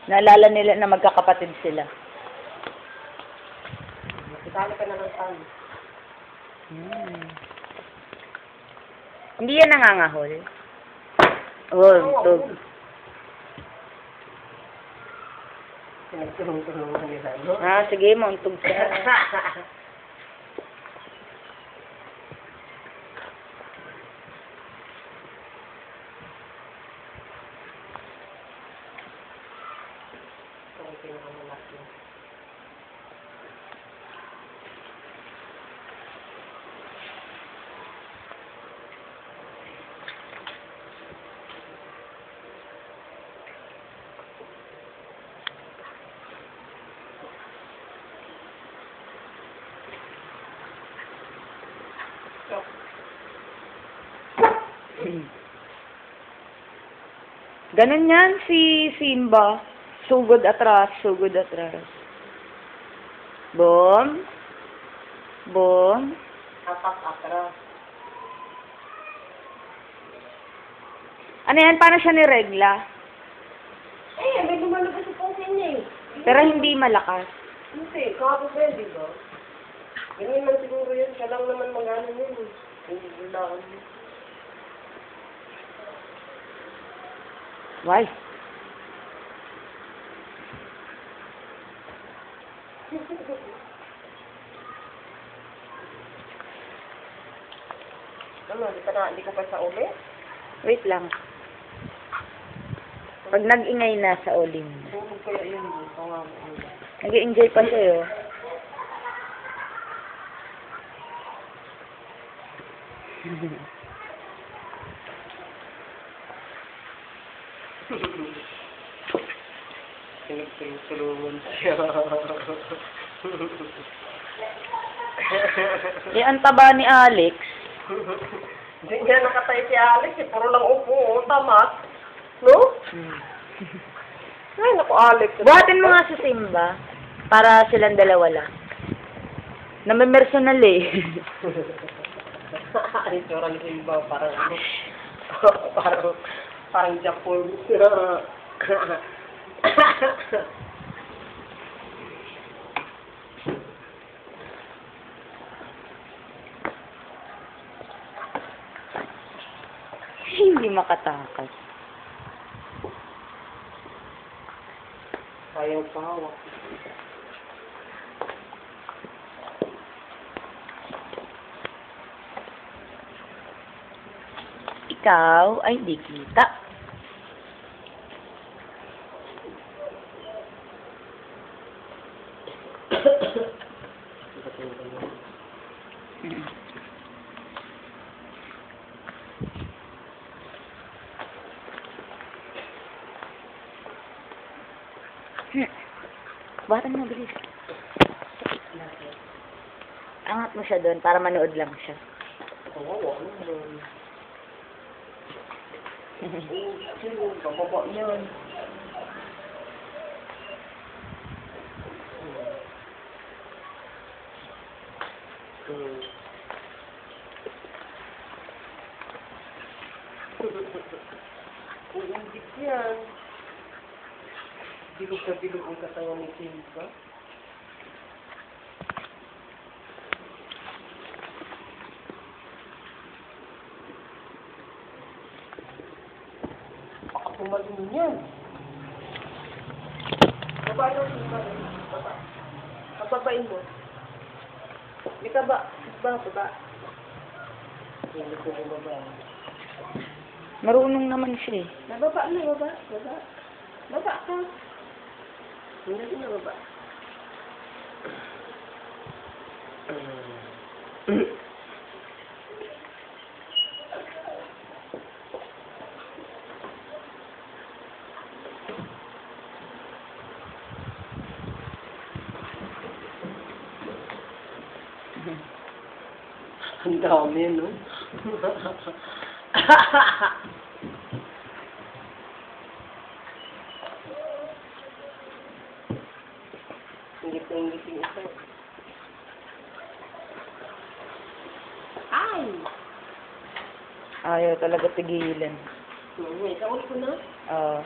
Naalala nila na magkakapatid sila. Itali ka na ng tali. Hindi yan nangangahol. Oh, tug. Pinagtulong-tulungan nila, no? Ah, sige, mauntog ka. Ito ang pinakamalaki. Ganun yan si Simba. Sugod atras, sugod atras. Boom. Boom. Atas atras. Ano yan? Paano siya niregla? May lumalabas sa pusin niya eh. Pero hindi malakas. Hindi, kahapon ba yun, di ba? Ganyan man siguro yun. Siya lang naman mag-ano yun. Hindi bulaan yun. Why? Ano, hindi ka pa sa uli? Wait lang. Pag nag-ingay na sa uling. Tulog kaya yun. Nag-enjoy pa siya, oh. Pinagtulungan siya. Ang taba ni Alex. Hindi niya nakatayo si Alex eh. Puro lang upo. Tamat. No? Ay, naku Alex. Buhatin mo nga si Simba. Para silang dalawa lang. Namimersonal eh. Ay, tsura ni Simba. Parang ano. Parang Japon. Hindi makatakas. Ayaw pa hawak. Ikaw ay di kita. Buhatan mo, bilis. Angat mo siya doon para manood lang siya. Oo, ano doon? Bababa yun. Uungit yan. Bilog na bilog ang katawan ni Simba. Baka pumalun yan. Baba lang Simba. Baba. Pababain mo. Hindi ka ba? Baba. Hindi ko bumaba. Marunong naman siya eh. Nababa na, baba. Baba. Baba ka. Hindi na baba. Ang dami, no? Ingit na ingit yung isa. Ay! Ayaw talaga tigilan. Ikaw ulit ko na. Ah.